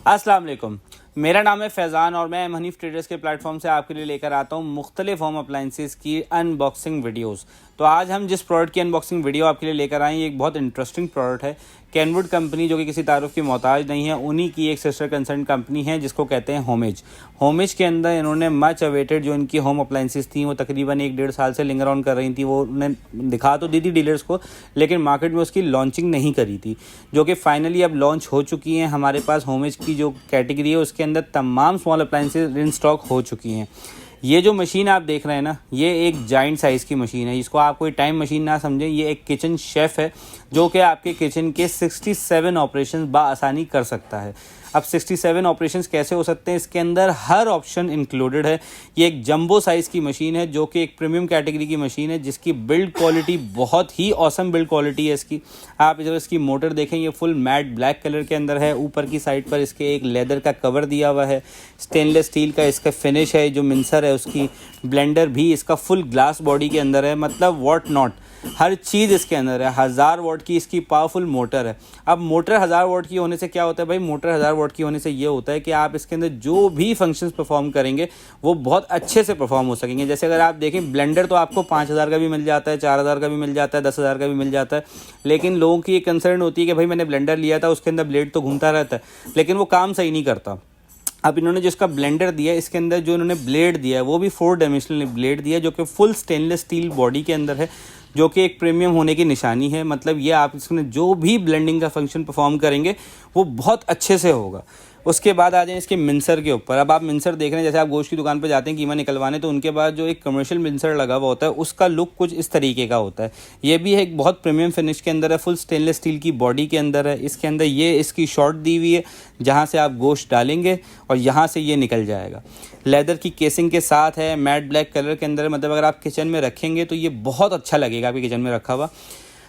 अस्सलाम वालेकुम। मेरा नाम है फैज़ान और मैं हनीफ ट्रेडर्स के प्लेटफॉर्म से आपके लिए लेकर आता हूँ मुख्तलिफ होम अप्लाइंसेस की अनबॉक्सिंग वीडियोस। तो आज हम जिस प्रोडक्ट की अनबॉक्सिंग वीडियो आपके लिए लेकर आए हैं, ये एक बहुत इंटरेस्टिंग प्रोडक्ट है। कैनवुड कंपनी, जो कि किसी तारुफ की मोहताज नहीं है, उन्हीं की एक सिस्टर कंसर्न कंपनी है जिसको कहते हैं होमेज। होमेज के अंदर इन्होंने मच अवेटेड जो इनकी होम अप्लाइंसेस थी, वो तकरीबन 1-1.5 साल से लिंगर ऑन कर रही थी। वो उन्होंने दिखा तो दी थी डीलर्स को, लेकिन मार्केट में उसकी लॉन्चिंग नहीं करी थी, जो कि फाइनली अब लॉन्च हो चुकी हैं। हमारे पास होमेज की जो कैटेगरी है उसके अंदर तमाम स्मॉल अप्लाइंसेस इन स्टॉक हो चुकी हैं। ये जो मशीन आप देख रहे हैं ना, ये एक जाइंट साइज़ की मशीन है। इसको आप कोई टाइम मशीन ना समझें, ये एक किचन शेफ़ है जो कि आपके किचन के 67 ऑपरेशंस बाआसानी कर सकता है। अब 67 ऑपरेशंस कैसे हो सकते हैं, इसके अंदर हर ऑप्शन इंक्लूडेड है। ये एक जंबो साइज़ की मशीन है जो कि एक प्रीमियम कैटेगरी की मशीन है, जिसकी बिल्ड क्वालिटी बहुत ही ऑसम बिल्ड क्वालिटी है इसकी। आप जब इसकी मोटर देखें, ये फुल मैट ब्लैक कलर के अंदर है। ऊपर की साइड पर इसके एक लेदर का कवर दिया हुआ है, स्टेनलेस स्टील का इसका फिनिश है। जो मिक्सर है उसकी, ब्लेंडर भी इसका फुल ग्लास बॉडी के अंदर है। मतलब व्हाट नॉट, हर चीज़ इसके अंदर है। 1000 वॉट की इसकी पावरफुल मोटर है। अब मोटर 1000 वॉट की होने से क्या होता है भाई, मोटर 1000 वॉट की होने से ये होता है कि आप इसके अंदर जो भी फंक्शंस परफॉर्म करेंगे वो बहुत अच्छे से परफॉर्म हो सकेंगे। जैसे अगर आप देखें, ब्लेंडर तो आपको 5000 का भी मिल जाता है, 4000 का भी मिल जाता है, 10,000 का भी मिल जाता है। लेकिन लोगों की एक कंसर्न होती है कि भाई मैंने ब्लेंडर लिया था, उसके अंदर ब्लेड तो घूमता रहता है, लेकिन वो काम सही नहीं करता। अब इन्होंने जो इसका ब्लेंडर दिया है, इसके अंदर जो इन्होंने ब्लेड दिया है वो भी 4 डायमेंशनल ब्लेड दिया है, जो कि फुल स्टेनलेस स्टील बॉडी के अंदर है, जो कि एक प्रीमियम होने की निशानी है। मतलब ये आप इसमें जो भी ब्लेंडिंग का फंक्शन परफॉर्म करेंगे वो बहुत अच्छे से होगा। उसके बाद आ जाएं इसके मिक्सर के ऊपर। अब आप मिक्सर देख रहे हैं, जैसे आप गोश्त की दुकान पर जाते हैं कीमा निकलवाने, तो उनके बाद जो एक कमर्शियल मिक्सर लगा हुआ होता है उसका लुक कुछ इस तरीके का होता है। ये भी एक बहुत प्रीमियम फिनिश के अंदर है, फुल स्टेनलेस स्टील की बॉडी के अंदर है। इसके अंदर ये इसकी शॉर्ट दी हुई है, जहाँ से आप गोश्त डालेंगे और यहाँ से ये निकल जाएगा। लेदर की केसिंग के साथ है, मैट ब्लैक कलर के अंदर है। मतलब अगर आप किचन में रखेंगे तो ये बहुत अच्छा लगेगा आपके किचन में रखा हुआ।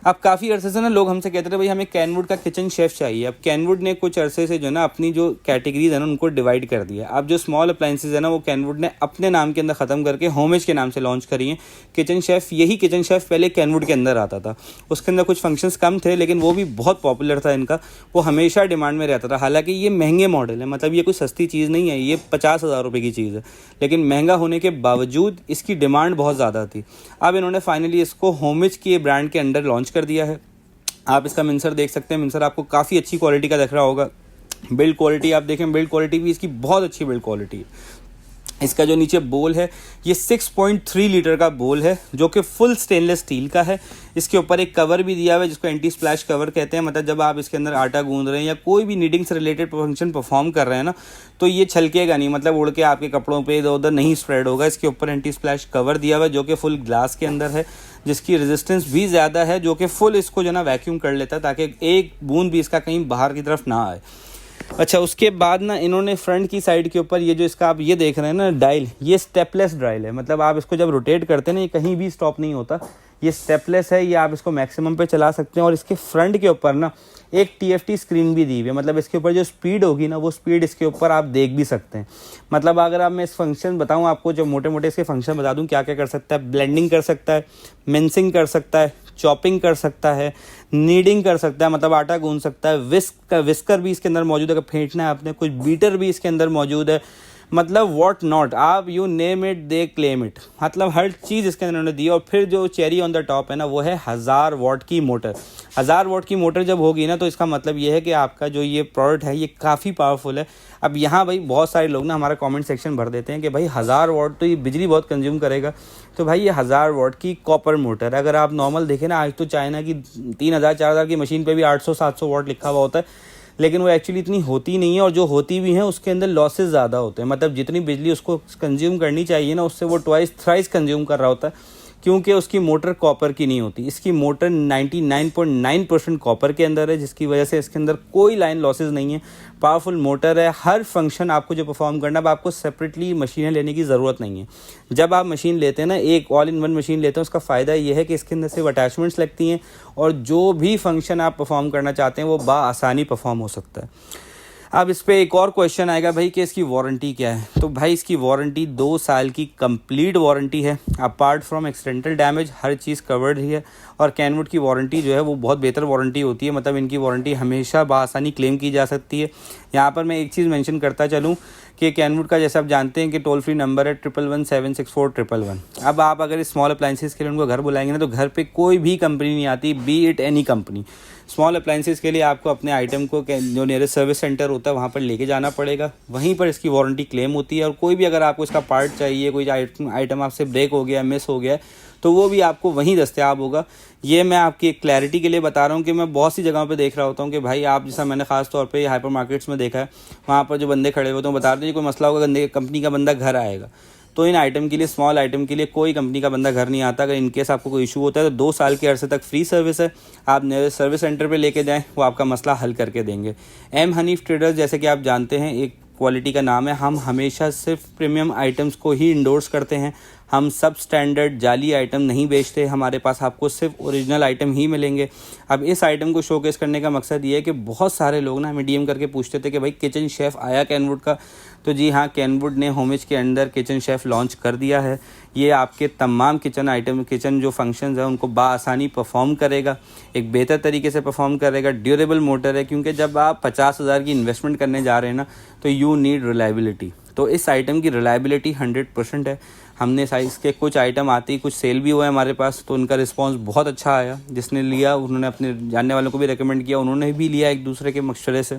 अब काफ़ी अरसे से ना लोग हमसे कहते थे भाई हमें कैनवुड का किचन शेफ़ चाहिए। अब कैनवुड ने कुछ अरसे से जो ना अपनी जो कैटेगरीज है ना उनको डिवाइड कर दिया। अब जो स्मॉल अप्लाइंसेज है ना, वो कैनवुड ने अपने नाम के अंदर ख़त्म करके होमेज के नाम से लॉन्च करी हैं। किचन शेफ़, यही किचन शेफ़ पहले कैनवुड के अंदर आता था। उसके अंदर कुछ फंक्शंस कम थे, लेकिन वो भी बहुत पॉपुलर था इनका, वो हमेशा डिमांड में रहता था। हालाँकि ये महंगे मॉडल है, मतलब ये कोई सस्ती चीज़ नहीं है, ये 50,000 रुपये की चीज़ है, लेकिन महंगा होने के बावजूद इसकी डिमांड बहुत ज़्यादा थी। अब इन्होंने फाइनली इसको होमेज के ब्रांड के अंडर लॉन्च कर दिया है। आप इसका मिक्सर देख सकते हैं, मिक्सर आपको काफ़ी अच्छी क्वालिटी का दिख रहा होगा। बिल्ड क्वालिटी आप देखें, बिल्ड क्वालिटी भी इसकी बहुत अच्छी बिल्ड क्वालिटी है। इसका जो नीचे बोल है, ये 6.3 लीटर का बोल है, जो कि फुल स्टेनलेस स्टील का है। इसके ऊपर एक कवर भी दिया हुआ है जिसको एंटी स्प्लैश कवर कहते हैं। मतलब जब आप इसके अंदर आटा गूंद रहे हैं या कोई भी नीडिंग से रिलेटेड फंक्शन परफॉर्म कर रहे हैं ना, तो ये छलकेगा नहीं, मतलब उड़ के आपके कपड़ों पे इधर उधर नहीं स्प्रेड होगा। इसके ऊपर एंटी स्प्लैश कवर दिया हुआ है जो कि फुल ग्लास के अंदर है, जिसकी रेजिस्टेंस भी ज़्यादा है, जो कि फुल इसको जो ना वैक्यूम कर लेता है, ताकि एक बूंद भी इसका कहीं बाहर की तरफ ना आए। अच्छा, उसके बाद ना इन्होंने फ्रंट की साइड के ऊपर ये जो इसका आप ये देख रहे हैं ना डायल, ये स्टेपलेस डायल है। मतलब आप इसको जब रोटेट करते हैं ना, ये कहीं भी स्टॉप नहीं होता, ये स्टेपलेस है। ये आप इसको मैक्सिमम पे चला सकते हैं। और इसके फ्रंट के ऊपर ना एक TFT स्क्रीन भी दी हुई है। मतलब इसके ऊपर जो स्पीड होगी ना, वो स्पीड इसके ऊपर आप देख भी सकते हैं। मतलब अगर आप मैं इस फंक्शन बताऊं आपको, जो मोटे मोटे इसके फंक्शन बता दूं क्या क्या कर सकता है। ब्लेंडिंग कर सकता है, मिक्सिंग कर सकता है, चॉपिंग कर सकता है, नीडिंग कर सकता है, मतलब आटा गूंद सकता है। विस्कर भी इसके अंदर मौजूद है, अगर फेंटना है आपने। कुछ बीटर भी इसके अंदर मौजूद है। मतलब व्हाट नॉट, आप you name it they claim it. मतलब हर चीज़ इसके अंदर उन्होंने दी। और फिर जो चेरी ऑन द टॉप है ना, वो है 1000 वॉट की मोटर। 1000 वॉट की मोटर जब होगी ना, तो इसका मतलब ये है कि आपका जो ये प्रोडक्ट है ये काफ़ी पावरफुल है। अब यहाँ भाई बहुत सारे लोग ना हमारा कमेंट सेक्शन भर देते हैं कि भाई 1000 वॉट तो ये बिजली बहुत कंज्यूम करेगा। तो भाई ये 1000 वॉट की कॉपर मोटर है। अगर आप नॉर्मल देखें ना, आज तो चाइना की 3000-4000 की मशीन पे भी 800-700 वॉट लिखा हुआ होता है, लेकिन वो एक्चुअली इतनी होती नहीं है। और जो होती भी हैं उसके अंदर लॉसेस ज़्यादा होते हैं। मतलब जितनी बिजली उसको कंज्यूम करनी चाहिए ना, उससे वो ट्वाइस थ्राइस कंज्यूम कर रहा होता है, क्योंकि उसकी मोटर कॉपर की नहीं होती। इसकी मोटर 99.9% कॉपर के अंदर है, जिसकी वजह से इसके अंदर कोई लाइन लॉसेस नहीं है। पावरफुल मोटर है। हर फंक्शन आपको जो परफॉर्म करना है, अब आपको सेपरेटली मशीनें लेने की ज़रूरत नहीं है। जब आप मशीन लेते हैं ना, एक ऑल इन वन मशीन लेते हैं, उसका फ़ायदा ये है कि इसके अंदर सिर्फ अटैचमेंट्स लगती हैं और जो भी फंक्शन आप परफॉर्म करना चाहते हैं वो बाआसानी परफॉर्म हो सकता है। अब इस पे एक और क्वेश्चन आएगा भाई कि इसकी वारंटी क्या है। तो भाई इसकी वारंटी 2 साल की कंप्लीट वारंटी है, अपार्ट फ्रॉम एक्सीडेंटल डैमेज हर चीज़ कवर्ड ही है। और कैनवुड की वारंटी जो है वो बहुत बेहतर वारंटी होती है, मतलब इनकी वारंटी हमेशा बआसानी क्लेम की जा सकती है। यहाँ पर मैं एक चीज़ मेंशन करता चलूँ कि कैनवुड का जैसे आप जानते हैं कि टोल फ्री नंबर है 11176411। अब आप अगर स्मॉल अप्लाइंसेस के लिए उनको घर बुलाएंगे ना, तो घर पे कोई भी कंपनी नहीं आती, B it any company. Small appliances के लिए आपको अपने आइटम को जो नियरेस्ट सर्विस सेंटर होता है वहाँ पर लेके जाना पड़ेगा, वहीं पर इसकी वारंटी क्लेम होती है। और कोई भी अगर आपको इसका पार्ट चाहिए, कोई आइटम आपसे ब्रेक हो गया, मिस हो गया, तो वो भी आपको वहीं दस्तयाब होगा। ये मैं आपकी एक क्लैरिटी के लिए बता रहा हूँ कि मैं बहुत सी जगहों पे देख रहा होता हूँ कि भाई आप जैसा मैंने खास तौर पे हाइपर मार्केट्स में देखा है, वहाँ पर जो बंदे खड़े होते हैं बता रहे हैं कोई मसला होगा गंदे कंपनी का बंदा घर आएगा। तो इन आइटम के लिए, स्मॉल आइटम के लिए कोई कंपनी का बंदा घर नहीं आता। अगर इनकेस आपको कोई इशू होता है तो 2 साल के अरसे तक फ्री सर्विस है, आप नए सर्विस सेंटर पे लेके जाएं, वो आपका मसला हल करके देंगे। एम हनीफ ट्रेडर्स जैसे कि आप जानते हैं एक क्वालिटी का नाम है, हम हमेशा सिर्फ प्रीमियम आइटम्स को ही इंडोर्स करते हैं। हम सब स्टैंडर्ड जाली आइटम नहीं बेचते, हमारे पास आपको सिर्फ ओरिजिनल आइटम ही मिलेंगे। अब इस आइटम को शोकेस करने का मकसद ये है कि बहुत सारे लोग ना हमें डीएम करके पूछते थे कि भाई किचन शेफ़ आया कैनवुड का। तो जी हाँ, कैनवुड ने होमेज के अंदर किचन शेफ़ लॉन्च कर दिया है। ये आपके तमाम किचन जो फंक्शंस हैं उनको बआसानी परफॉर्म करेगा, एक बेहतर तरीके से परफॉर्म करेगा। ड्यूरेबल मोटर है, क्योंकि जब आप 50,000 की इन्वेस्टमेंट करने जा रहे हैं ना, तो यू नीड रिलायबिलिटी। तो इस आइटम की रिलायबिलिटी 100% है। हमने साइज़ के कुछ आइटम आती, कुछ सेल भी हुआ है हमारे पास, तो उनका रिस्पांस बहुत अच्छा आया। जिसने लिया उन्होंने अपने जानने वालों को भी रेकमेंड किया, उन्होंने भी लिया एक दूसरे के मशवरे से।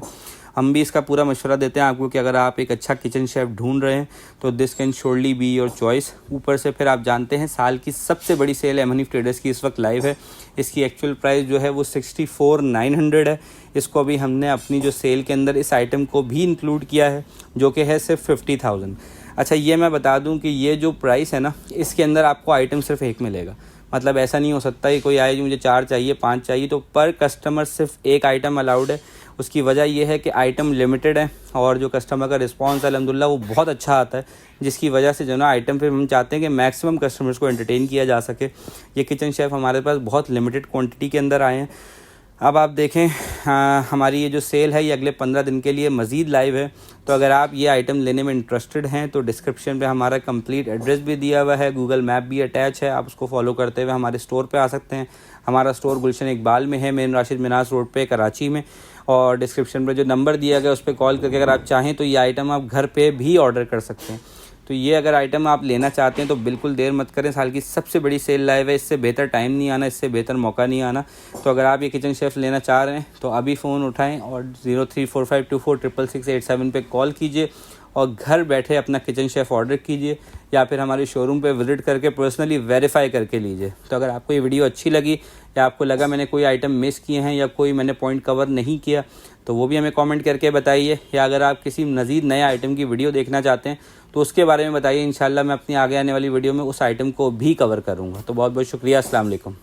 हम भी इसका पूरा मशवरा देते हैं आपको कि अगर आप एक अच्छा किचन शेफ़ ढूंढ रहे हैं तो this can surely be your choice. ऊपर से फिर आप जानते हैं साल की सबसे बड़ी सेल एम हनीफ ट्रेडर्स की इस वक्त लाइव है। इसकी एक्चुअल प्राइस जो है वो 64,900 है। इसको अभी हमने अपनी जो सेल के अंदर इस आइटम को भी इंक्लूड किया है, जो कि है सिर्फ 50,000। अच्छा, ये मैं बता दूं कि ये जो प्राइस है ना, इसके अंदर आपको आइटम सिर्फ एक मिलेगा। मतलब ऐसा नहीं हो सकता कि कोई आए जो मुझे 4 चाहिए 5 चाहिए, तो पर कस्टमर सिर्फ एक आइटम अलाउड है। उसकी वजह यह है कि आइटम लिमिटेड है और जो कस्टमर का रिस्पांस अल्हम्दुलिल्लाह वो बहुत अच्छा आता है, जिसकी वजह से जो ना आइटम पे हम चाहते हैं कि मैक्सिमम कस्टमर्स को एंटरटेन किया जा सके। ये किचन शेफ़ हमारे पास बहुत लिमिटेड क्वांटिटी के अंदर आए हैं। अब आप देखें, हमारी ये जो सेल है ये अगले 15 दिन के लिए मज़ीद लाइव है। तो अगर आप ये आइटम लेने में इंटरेस्टेड हैं तो डिस्क्रिप्शन पे हमारा कंप्लीट एड्रेस भी दिया हुआ है, गूगल मैप भी अटैच है, आप उसको फॉलो करते हुए हमारे स्टोर पे आ सकते हैं। हमारा स्टोर गुलशन इकबाल में है, मेन राशिद मिनास रोड पे कराची में। और डिस्क्रिप्शन पर जो नंबर दिया गया उस पर कॉल करके अगर आप चाहें तो ये आइटम आप घर पे भी ऑर्डर कर सकते हैं। तो ये अगर आइटम आप लेना चाहते हैं तो बिल्कुल देर मत करें, साल की सबसे बड़ी सेल लाइव है, इससे बेहतर टाइम नहीं आना, इससे बेहतर मौका नहीं आना। तो अगर आप ये किचन शेफ़ लेना चाह रहे हैं तो अभी फ़ोन उठाएं और 0345246687 पे कॉल कीजिए और घर बैठे अपना किचन शेफ़ ऑर्डर कीजिए, या फिर हमारे शोरूम पे विज़िट करके पर्सनली वेरीफाई करके लीजिए। तो अगर आपको ये वीडियो अच्छी लगी या आपको लगा मैंने कोई आइटम मिस किए हैं या कोई मैंने पॉइंट कवर नहीं किया, तो वो भी हमें कमेंट करके बताइए। या अगर आप किसी मज़ीद नए आइटम की वीडियो देखना चाहते हैं तो उसके बारे में बताइए। इंशाल्लाह मैं अपनी आगे आने वाली वीडियो में उस आइटम को भी कवर करूँगा। तो बहुत बहुत शुक्रिया। अस्सलाम वालेकुम।